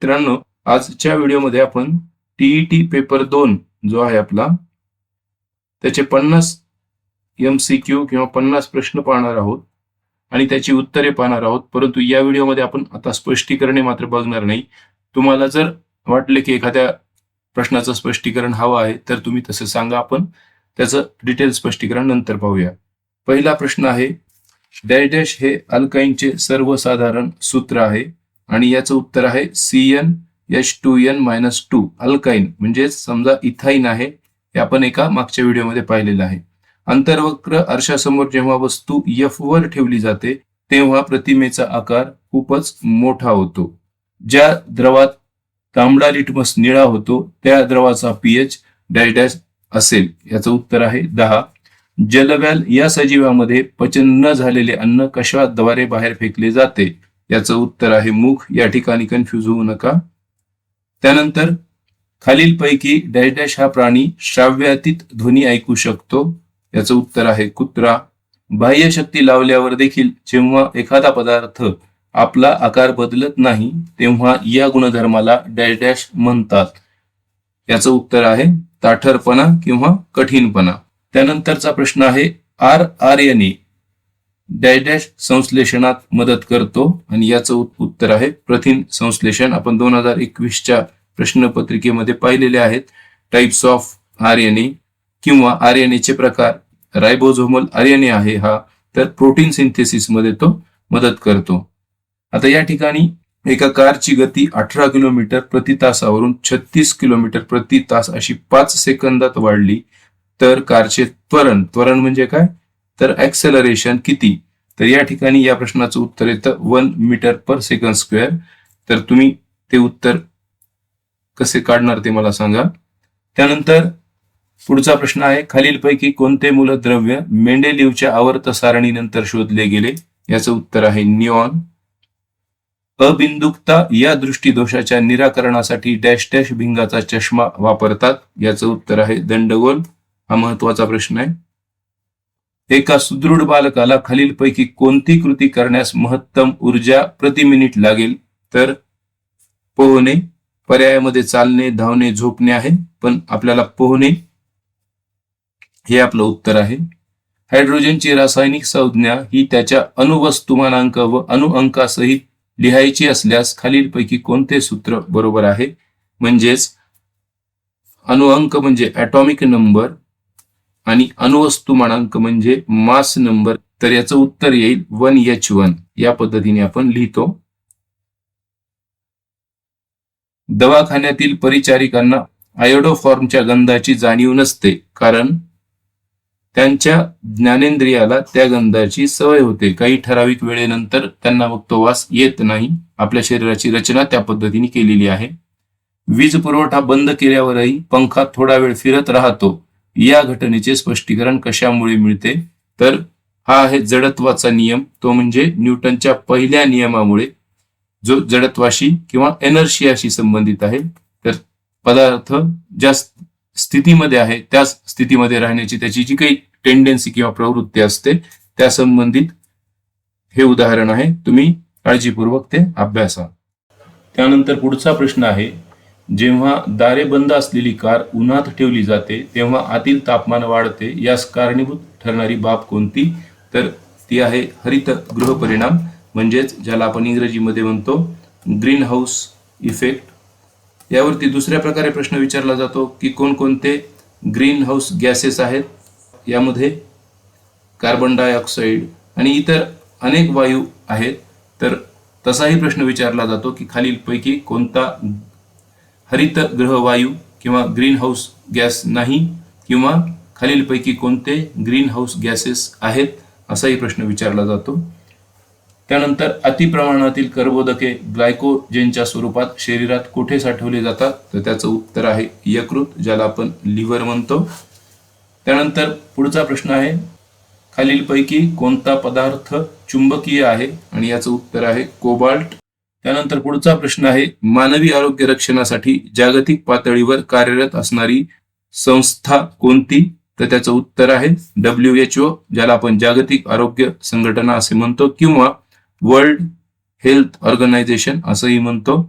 मित्रांनो, आजच्या व्हिडिओमध्ये आपण टी-ई-टी पेपर 2 जो आहे आपला, त्याचे 50 एम-सी-क्यू किंवा 50 प्रश्न पाहणार आहोत आणि त्याची उत्तरे पाहणार आहोत. परंतु या व्हिडिओमध्ये आपण आता स्पष्टीकरणे मात्र बघणार नाही. तुम्हाला जर वाटले की एखाद्या प्रश्नाचं स्पष्टीकरण हवं आहे, तर तुम्ही तसं सांगा. आपण त्याचं डिटेल स्पष्टीकरण नंतर पाहूया. पहिला प्रश्न आहे, डॅश डॅश हे अल्काईनचे सर्वसाधारण सूत्र आहे आणि याचं उत्तर आहे CnH2n-2 अल्काईन म्हणजे समजा इथाईन आहे. हे आपण एका मागच्या व्हिडिओमध्ये पाहिलेलं आहे. अंतर्वक्र आरशासमोर जेव्हा वस्तू F वर ठेवली जाते तेव्हा प्रतिमेचा आकार खूपच मोठा होतो. ज्या द्रवात तांबडा लिटमस निळा होतो त्या द्रवाचा pH डॅश डॅश असेल. याचं उत्तर आहे 10. जलव्याल या सजीवामध्ये पचन न झालेले अन्न कशाद्वारे बाहेर फेकले जाते. याचं उत्तर आहे मुख. या ठिकाणी कन्फ्यूज होऊ नका. त्यानंतर खालीलपैकी डॅश डॅश हा प्राणी श्राव्यातीत ध्वनी ऐकू शकतो. याचं उत्तर आहे कुत्रा. बाह्य शक्ती लावल्यावर देखील जेव्हा एखादा पदार्थ आपला आकार बदलत नाही तेव्हा या गुणधर्माला डॅश डॅश म्हणतात. याचं उत्तर आहे ताठरपणा किंवा कठीणपणा. त्यानंतरचा प्रश्न आहे, RNA डॅश डॅश संश्लेषणात मदत करतो आणि याचं उत्तर आहे प्रथिन संश्लेषण. आपण 2021च्या प्रश्नपत्रिकेमध्ये पाहिलेले आहेत टाइप्स ऑफ RNA किंवा RNA चे प्रकार. रायबोझोमल RNA आहे हा, तर प्रोटीन सिंथेसिस मध्ये तो मदत करतो. आता या ठिकाणी एका कारची गती 18 किलोमीटर प्रति तासावरून 36 किलोमीटर प्रति तास अशी 5 सेकंदात वाढली तर कारचे त्वरण म्हणजे काय, तर ऍक्सेलरेशन किती. तर या ठिकाणी या प्रश्नाचं उत्तर येतं 1 मीटर पर सेकंड स्क्वेअर. तर तुम्ही ते उत्तर कसे काढणार ते मला सांगा. त्यानंतर पुढचा प्रश्न आहे, खालीलपैकी कोणते मूलद्रव्य मेंडेलिव्हच्या आवर्त सारणीनंतर शोधले गेले. याचं उत्तर आहे निऑन. अबिंदुकता या दृष्टीदोषाच्या निराकरणासाठी डॅश डॅश भिंगाचा चष्मा वापरतात. याचं उत्तर आहे दंडगोल. हा महत्वाचा प्रश्न आहे. एका सुदृढ बालकाला खालीलपैकी कोणती कृती करण्यास महत्तम ऊर्जा प्रति मिनिट लागेल. तर पोहणे, पर्यायामध्ये चालणे, धावणे, झोपणे आहे, पण आपल्याला पोहणे हे आपलं उत्तर आहे. हायड्रोजनची रासायनिक संज्ञा ही त्याच्या अणुवस्तुमानांक व अणुअंकासहित लिहायची असल्यास खालीलपैकी कोणते सूत्र बरोबर आहे. म्हणजेच अणुअंक म्हणजे ॲटॉमिक नंबर आणि अणुवस्तुमानांक म्हणजे मास नंबर. तर याचं उत्तर येईल 1H1. या पद्धतीने आपण लिहितो. दवाखान्यातील परिचारिकांना आयोडोफॉर्मच्या गंधाची जाणीव नसते कारण त्यांच्या ज्ञानेंद्रियाला त्या गंधाची सवय होते. काही ठराविक वेळेनंतर त्यांना मग तो वास येत नाही. आपल्या शरीराची रचना त्या पद्धतीने केलेली आहे. वीज पुरवठा बंद केल्यावरही पंखा थोडा वेळ फिरत राहतो. या घटनेचे स्पष्टीकरण कशामुळे मिळते. तर हा आहे जडत्वाचा नियम. तो म्हणजे न्यूटनच्या पहिल्या नियमामुळे, जो जडत्वाशी किंवा एनर्शियाशी संबंधित आहे. तर पदार्थ ज्या स्थितीमध्ये आहे त्याच स्थितीमध्ये राहण्याची त्याची जी काही टेंडन्सी किंवा प्रवृत्ती असते त्या संबंधित हे उदाहरण आहे. तुम्ही काळजीपूर्वक ते अभ्यासा. त्यानंतर पुढचा प्रश्न आहे, जेव्हा दारे बंद असलेली कार उन्हात ठेवली जाते तेव्हा आतील तापमान वाढते. यास कारणीभूत ठरणारी बाब कोणती. तर ती आहे हरित गृहपरिणाम म्हणजेच ज्याला आपण इंग्रजीमध्ये म्हणतो ग्रीन हाऊस इफेक्ट. यावरती दुसऱ्या प्रकारे प्रश्न विचारला जातो की कोणकोणते ग्रीन हाऊस गॅसेस आहेत. यामध्ये कार्बन डायऑक्साईड आणि इतर अनेक वायू आहेत. तर तसाही प्रश्न विचारला जातो की खालीलपैकी कोणता हरित गृहवायू किंवा ग्रीन हाऊस गॅस नाही किंवा खालीलपैकी कोणते ग्रीन हाऊस गॅसेस आहेत, असाही प्रश्न विचारला जातो. त्यानंतर अतिप्रमाणातील कर्बोदके ग्लायकोजेनच्या स्वरूपात शरीरात कुठे साठवले जातात. तर त्याचं उत्तर आहे यकृत, ज्याला आपण लिव्हर म्हणतो. त्यानंतर पुढचा प्रश्न आहे, खालीलपैकी कोणता पदार्थ चुंबकीय आहे आणि याचं उत्तर आहे कोबाल्ट. त्यानंतर पुढचा प्रश्न आहे, मानवी आरोग्य रक्षणासाठी जागतिक पातळीवर कार्यरत असणारी संस्था कोणती. तर त्याचं उत्तर आहे WHO, ज्याला आपण जागतिक आरोग्य संघटना असे म्हणतो किंवा वर्ल्ड हेल्थ ऑर्गनायझेशन असंही म्हणतो.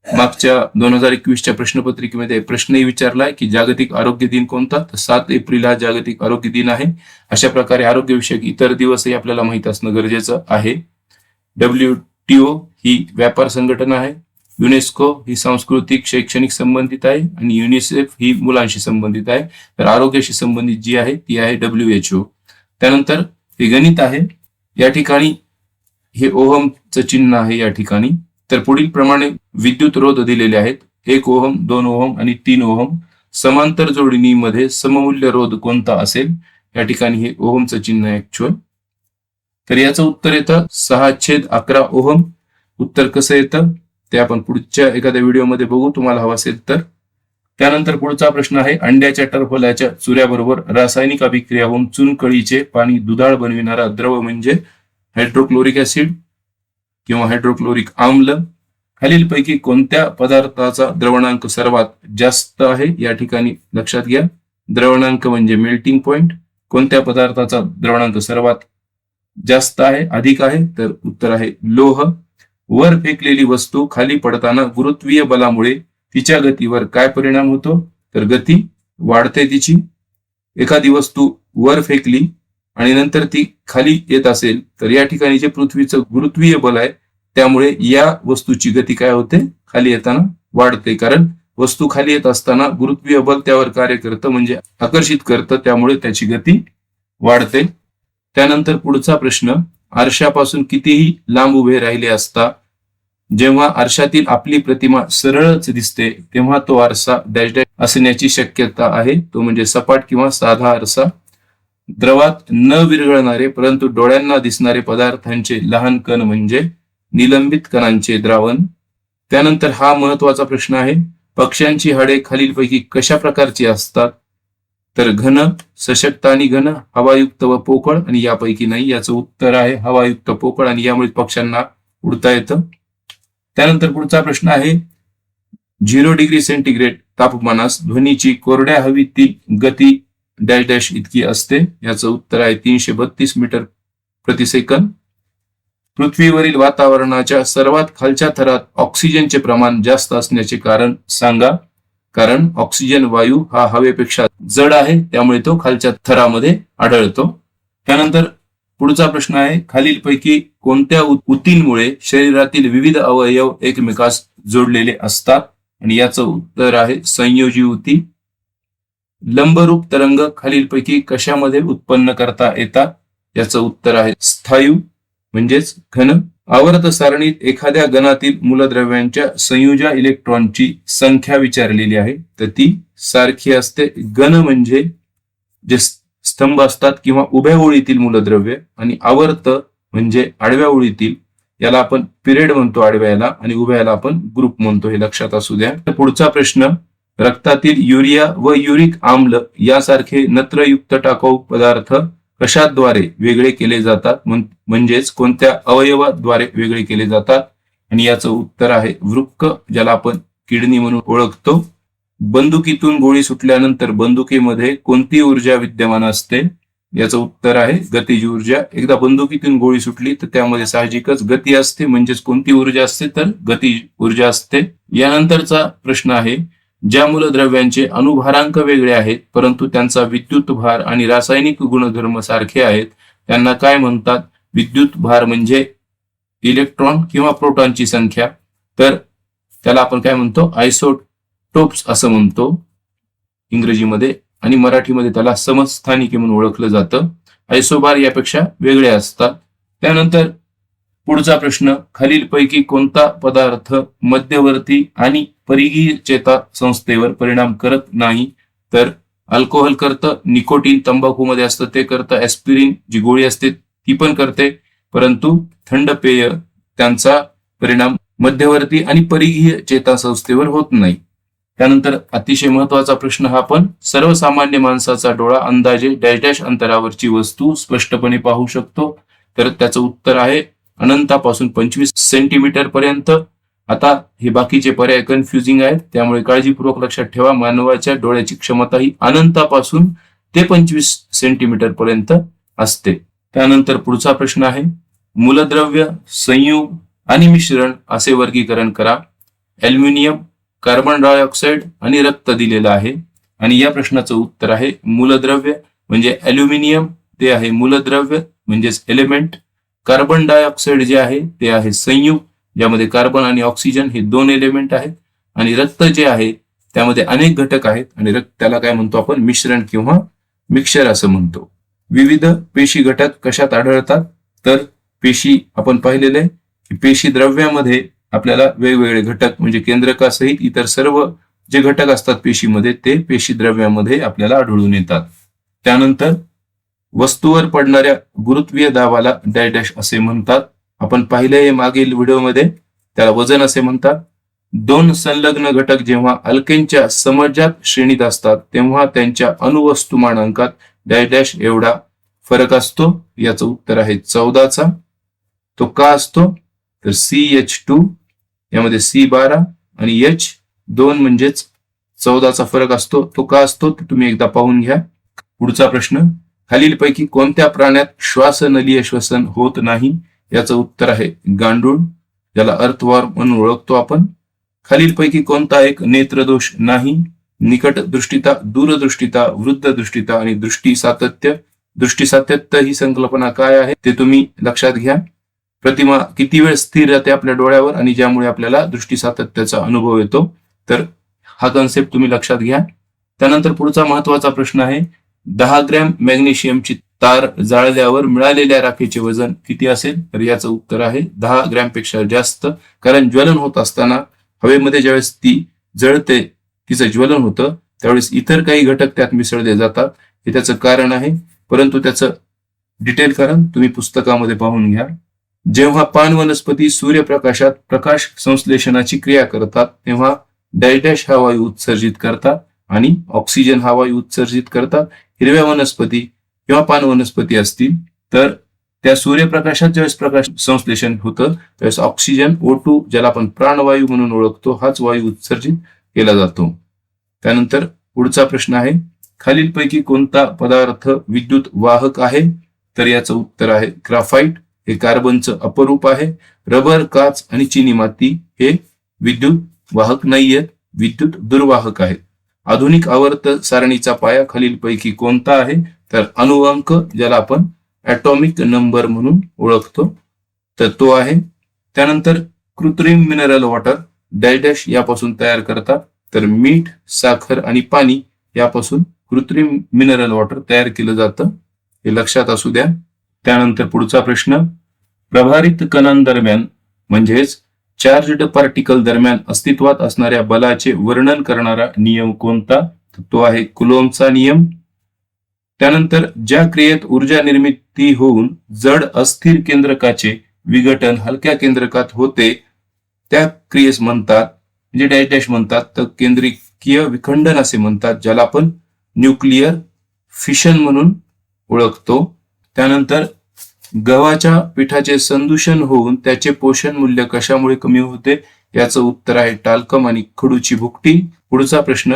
मागच्या 2021च्या प्रश्नपत्रिकेमध्ये प्रश्नही विचारलाय की जागतिक आरोग्य दिन कोणता, तर 7 एप्रिल हा जागतिक आरोग्य दिन आहे. अशा प्रकारे आरोग्यविषयक इतर दिवसही आपल्याला माहित असणं गरजेचं आहे. WTO ही व्यापार संघटना आहे. युनेस्को ही सांस्कृतिक शैक्षणिक संबंधित आहे आणि युनिसेफ ही मुलांशी संबंधित आहे. तर आरोग्याशी संबंधित जी आहे ती आहे WHO. त्यानंतर हे गणित आहे. या ठिकाणी हे ओहमचं चिन्ह आहे या ठिकाणी. तर पुढील प्रमाणे विद्युत रोध दिलेले आहेत. 1 ओहम, 2 ओहम आणि 3 ओहम. समांतर जोडणीमध्ये सममूल्य रोध कोणता असेल? या ठिकाणी हे ओहमचं चिन्ह आहे ऍक्च्युअल. तर याचं उत्तर येतं 6/11 ओहम. उत्तर कसं येतं ते आपण पुढच्या एखाद्या व्हिडिओमध्ये बघू, तुम्हाला हवं असेल तर. त्यानंतर पुढचा प्रश्न आहे, अंड्याच्या टरफल्याच्या चुऱ्याबरोबर रासायनिक अभिक्रिया होऊन चुनकळीचे पाणी दुधाळ बनविणारा द्रव म्हणजे हायड्रोक्लोरिक ऍसिड किंवा हायड्रोक्लोरिक आम्ल. खालीलपैकी कोणत्या पदार्थाचा द्रवणांक सर्वात जास्त आहे? या ठिकाणी लक्षात घ्या, द्रवणांक म्हणजे मेल्टिंग पॉइंट. कोणत्या पदार्थाचा द्रवणांक सर्वात जास्त आहे, अधिक आहे? तर उत्तर आहे लोह. वर फेकलेली वस्तू खाली पडताना गुरुत्वीय बलामुळे तिच्या गतीवर काय परिणाम होतो? तर गती वाढते तिची. एखादी वस्तू वर फेकली आणि नंतर ती खाली येत असेल तर या ठिकाणी जे पृथ्वीचं गुरुत्वीय बल आहे त्यामुळे या वस्तूची गती काय होते? खाली येताना वाढते. कारण वस्तू खाली येत असताना गुरुत्वीय बल त्यावर कार्य करतं, म्हणजे आकर्षित करतं, त्यामुळे त्याची गती वाढते. त्यानंतर पुढचा प्रश्न, आरशापासून कितीही लांब उभे राहिले असता जेव्हा आरशातील आपली प्रतिमा सरळच दिसते तेव्हा तो आरसा डॅश डॅश असण्याची शक्यता आहे. तो म्हणजे सपाट किंवा साधा आरसा. द्रवात न विरघळणारे परंतु डोळ्यांना दिसणारे पदार्थांचे लहान कण म्हणजे निलंबित कणांचे द्रावण. त्यानंतर हा महत्वाचा प्रश्न आहे, पक्ष्यांची हाडे खालीलपैकी कशा प्रकारची असतात? तर घन, सशक्त आणि घन, हवायुक्त व पोकळ आणि यापैकी नाही. याचं उत्तर आहे हवायुक्त पोकळ आणि यामुळे पक्ष्यांना उडता येतं. त्यानंतर पुढचा प्रश्न आहे, 0 डिग्री सेंटीग्रेड तापमानास ध्वनीची कोरड्या हवेतील गती डॅश डॅश इतकी असते. याचं उत्तर आहे 332 मीटर प्रति सेकंद. पृथ्वीवरील वातावरणाच्या सर्वात खालच्या थरात ऑक्सिजनचे प्रमाण जास्त असण्याचे कारण सांगा. कारण ऑक्सिजन वायू हा हवेपेक्षा जड आहे, त्यामुळे तो खालच्या थरामध्ये आढळतो. त्यानंतर पुढचा प्रश्न आहे, खालीलपैकी कोणत्या ऊतींमुळे शरीरातील विविध अवयव एकमेकास जोडलेले असतात? आणि याचं उत्तर आहे संयोजी ऊती. लंबरूप तरंग खालीलपैकी कशामध्ये उत्पन्न करता येतात? याचं उत्तर आहे स्थायू म्हणजेच घन. आवर्त सारणीत एखाद्या गणातील मूलद्रव्यांच्या संयोजा इलेक्ट्रॉनची संख्या विचारलेली आहे, तर ती सारखी असते. गण म्हणजे जे स्तंभ असतात किंवा उभ्या ओळीतील मूलद्रव्य, आणि आवर्त म्हणजे आडव्या ओळीतील. याला आपण पिरियड म्हणतो आडव्या याला, आणि उभ्या याला आपण ग्रुप म्हणतो. हे लक्षात असू द्या. पुढचा प्रश्न, रक्तातील युरिया व युरिक आम्ल यासारखे नत्रयुक्त टाकाऊ पदार्थ कशाद्वारे वेगळे केले जातात? म्हणजेच कोणत्या अवयवाद्वारे वेगळे केले जातात? आणि याचं उत्तर आहे वृक्क, ज्याला आपण किडनी म्हणून ओळखतो. बंदुकीतून गोळी सुटल्यानंतर बंदुकीमध्ये कोणती ऊर्जा विद्यमान असते? याचं उत्तर आहे गतिज ऊर्जा. एकदा बंदुकीतून गोळी सुटली तर त्यामध्ये साहजिकच गती असते, म्हणजेच कोणती ऊर्जा असते? तर गतिज ऊर्जा असते. यानंतरचा प्रश्न आहे, ज्या मूलद्रव्यांचे अणुभारांक वेगळे आहेत परंतु त्यांचा विद्युत भार आणि रासायनिक गुणधर्म सारखे आहेत त्यांना काय म्हणतात? विद्युत भार म्हणजे इलेक्ट्रॉन किंवा प्रोटॉनची संख्या, तर त्याला आपण काय म्हणतो? आयसोटोप्स असं म्हणतो इंग्रजीमध्ये, आणि मराठीमध्ये त्याला समस्थानिके म्हणून ओळखलं जातं. आयसोबार यापेक्षा वेगळे असतात. त्यानंतर पुढचा प्रश्न, खालीलपैकी कोणता पदार्थ मध्यवर्ती आणि परिघीय चेता संस्थेवर परिणाम करत नाही? तर अल्कोहोल करतं, निकोटीन तंबाखूमध्ये असतं ते करतं, ऍस्पिरिन जी गोळी असते ती पण करते, परंतु थंड पेय त्यांचा परिणाम मध्यवर्ती आणि परिघीय चेता संस्थेवर होत नाही. त्यानंतर अतिशय महत्वाचा प्रश्न हा पण, सर्वसामान्य माणसाचा डोळा अंदाजे डॅश डॅश अंतरावरची वस्तू स्पष्टपणे पाहू शकतो? तर त्याचं उत्तर आहे अनंतापासून 25 सेंटीमीटर पर्यंत. आता हे बाकीचे पर्याय कन्फ्युजिंग आहेत, त्यामुळे काळजीपूर्वक लक्षात ठेवा. मानवाच्या डोळ्याची क्षमता ही अनंतापासून ते 25 सेंटीमीटर पर्यंत असते. त्यानंतर पुढचा प्रश्न आहे, मूलद्रव्य, संयुग आणि मिश्रण असे वर्गीकरण करा. ॲल्युमिनियम, कार्बन डायऑक्साईड आणि रक्त दिलेलं आहे. आणि या प्रश्नाचं उत्तर आहे मूलद्रव्य. म्हणजे ॲल्युमिनियम ते आहे मूलद्रव्य म्हणजेच एलिमेंट. कार्बन डायऑक्साईड जे आहे ते आहे संयुग, ज्यामध्ये कार्बन आणि ऑक्सिजन हे 2 एलिमेंट आहेत. आणि रक्त जे आहे त्यामध्ये अनेक घटक आहेत आणि त्याला काय म्हणतो आपण, मिश्रण किंवा मिक्सचर असं म्हणतो. विविध पेशी घटक कशात आढळतात, तर पेशी आपण पाहिलेलं आहे की पेशी द्रव्यामध्ये आपल्याला वेगवेगळे घटक म्हणजे केंद्रकासहित इतर सर्व जे घटक असतात पेशीमध्ये ते पेशी द्रव्यामध्ये आपल्याला आढळून येतात. त्यानंतर वस्तूवर पडणाऱ्या गुरुत्वीय दाबाला डॅश डॅश असे म्हणतात. आपण पाहिलंय मागील व्हिडिओमध्ये, त्याला वजन असे म्हणतात. 2 संलग्न घटक जेव्हा अल्केनच्या समजात श्रेणीत असतात तेव्हा त्यांच्या अणुवस्तुमानांकात डॅश डॅश एवढा फरक असतो. याचं उत्तर आहे 14चा. तो का असतो, तर CH2 यामध्ये C12 आणि H2 म्हणजेच 14चा फरक असतो. तो का असतो ते तुम्ही एकदा पाहून घ्या. पुढचा प्रश्न, खालीलपैकी कोणत्या प्राण्यात श्वासनलीय श्वसन होत नाही. याचं उत्तर आहे गांडूळ, ज्याला अर्थवॉर्म म्हणून ओळखतो आपण. खालीलपैकी कोणता एक नेत्रदोष नाही. निकट दृष्टिता, दूरदृष्टिता, वृद्ध दृष्टिता आणि दृष्टी सातत्य. दृष्टी सातत्य ही संकल्पना काय आहे ते तुम्ही लक्षात घ्या. प्रतिमा किती वेळ स्थिर राहते आपल्या डोळ्यावर आणि ज्यामुळे आपल्याला दृष्टी सातत्याचा अनुभव येतो. तर हा कन्सेप्ट तुम्ही लक्षात घ्या. त्यानंतर पुढचा महत्वाचा प्रश्न आहे, 10 ग्रॅम मॅग्नेशियमची तार जाळल्यावर मिळालेल्या राखेचे वजन किती असेल. तर याचं उत्तर आहे 10 ग्रॅम पेक्षा जास्त. कारण ज्वलन होत असताना हवेमध्ये ज्यावेळेस ती जळते, तिचं ज्वलन होतं, त्यावेळेस इतर काही घटक त्यात मिसळले जातात. हे त्याचं कारण आहे, परंतु त्याचं डिटेल कारण तुम्ही पुस्तकामध्ये पाहून घ्या. जेव्हा पान वनस्पती सूर्यप्रकाशात प्रकाश संश्लेषणाची क्रिया करतात तेव्हा डॅश डॅश हा वायू उत्सर्जित करतात आणि ऑक्सिजन हा वायू उत्सर्जित करतात. हिरव्या वनस्पती किंवा पान वनस्पती असतील तर त्या सूर्यप्रकाशात ज्यावेळेस प्रकाश संश्लेषण होतं त्यावेळेस ऑक्सिजन O2 ज्याला आपण प्राणवायू म्हणून ओळखतो हाच वायू उत्सर्जित केला जातो. त्यानंतर पुढचा प्रश्न आहे, खालीलपैकी कोणता पदार्थ विद्युत वाहक आहे. तर याचं उत्तर आहे ग्राफाइट. हे कार्बनचं अपरूप आहे. रबर, काच आणि चिनी माती हे विद्युत वाहक नाहीयेत, विद्युत दुर्वाहक आहेत. आधुनिक आवर्त सारणीचा पाया खालीलपैकी कोणता आहे. तर अणुअंक, ज्याला आपण ॲटॉमिक नंबर म्हणून ओळखतो, तर तो आहे. त्यानंतर कृत्रिम मिनरल वॉटर डॅश डॅश यापासून तयार करतात. तर मीठ, साखर आणि पाणी यापासून कृत्रिम मिनरल वॉटर तयार केलं जातं, हे लक्षात असू द्या. त्यानंतर पुढचा प्रश्न, प्रभारित कणांदरम्यान म्हणजेच चार्जड पार्टिकल दरम्यान अस्तित्वात असणाऱ्या बलाचे वर्णन करणारा नियम कोणता. तो आहे कुलोम्बचा नियम. त्यानंतर ज्या क्रियेत ऊर्जा निर्मिती होऊन जड अस्थिर केंद्रकाचे विघटन हलक्या केंद्रकात होते त्या क्रियेस म्हणतात, म्हणजे डॅश डॅश म्हणतात, तर केंद्रकीय विखंडन असे म्हणतात, ज्याला आपण न्यूक्लिअर फिशन म्हणून ओळखतो. त्यानंतर गव्हाच्या पिठाचे संदूषण होऊन त्याचे पोषण मूल्य कशामुळे कमी होते. याचं उत्तर आहे टाल्कम आणि खडूची भुकटी. पुढचा प्रश्न,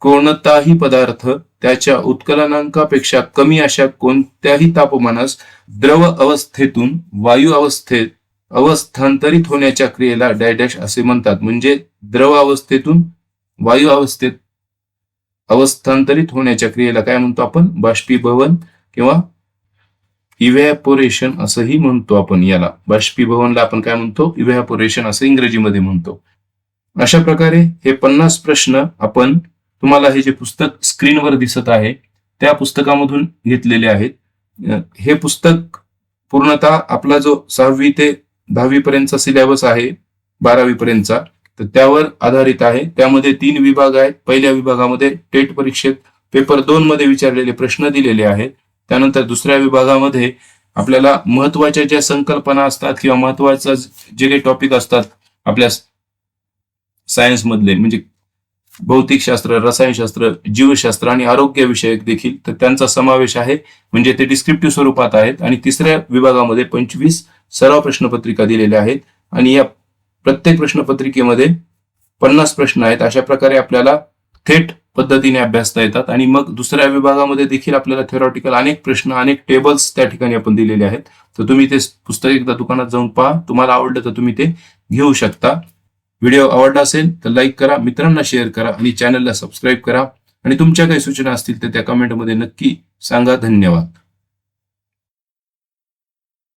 कोणताही पदार्थ त्याच्या उत्कलनांकापेक्षा कमी अशा कोणत्याही तापमानास द्रव अवस्थेतून वायू अवस्थेत अवस्थांतरित होण्याच्या क्रियेला डॅश डॅश असे म्हणतात. म्हणजे द्रव अवस्थेतून वायू अवस्थेत अवस्थांतरित होण्याच्या क्रियेला काय म्हणतो आपण, बाष्पीभवन किंवा इव्हॅपोरेशन असंही म्हणतो आपण. याला बाष्पीभवनला आपण काय म्हणतो, इव्हॅपोरेशन असं इंग्रजीमध्ये म्हणतो. अशा प्रकारे हे 50 प्रश्न आपण, तुम्हाला हे जे पुस्तक स्क्रीनवर दिसत आहे त्या पुस्तकामधून घेतलेले आहेत. हे पुस्तक पूर्णतः आपला जो 6वी ते 10वी पर्यंतचा सिलेबस आहे, 12वी पर्यंतचा, तर त्यावर आधारित आहे. त्यामध्ये 3 विभाग आहेत. पहिल्या विभागामध्ये टेट परीक्षेत पेपर 2 मध्ये विचारलेले प्रश्न दिलेले आहेत. त्यानंतर दुसऱ्या विभागामध्ये आपल्याला महत्वाच्या ज्या संकल्पना असतात किंवा महत्वाचा जे काही टॉपिक असतात आपल्या सायन्स मधले, म्हणजे भौतिकशास्त्र, रसायनशास्त्र, जीवशास्त्र आणि आरोग्य विषयक देखील, तर त्यांचा समावेश आहे. म्हणजे ते डिस्क्रिप्टिव्ह स्वरूपात आहेत. आणि तिसऱ्या विभागामध्ये 25 सराव प्रश्नपत्रिका दिलेल्या आहेत आणि या प्रत्येक प्रश्नपत्रिकेमध्ये 50 प्रश्न आहेत. अशा प्रकारे आपल्याला थेट पद्धतीने अभ्यासता येतात. आणि मग दुसऱ्या विभागामध्ये देखील आपल्याला थेरॉटिकल अनेक प्रश्न, अनेक टेबल्स त्या ठिकाणी आपण दिलेले आहेत. तर तुम्ही ते पुस्तक एकदा दुकानात जाऊन पहा, तुम्हाला आवडलं तर तुम्ही ते घेऊ शकता. व्हिडिओ आवडला असेल तर लाईक करा, मित्रांना शेअर करा आणि चॅनलला सबस्क्राईब करा. आणि तुमच्या काही सूचना असतील तर त्या कमेंटमध्ये नक्की सांगा. धन्यवाद.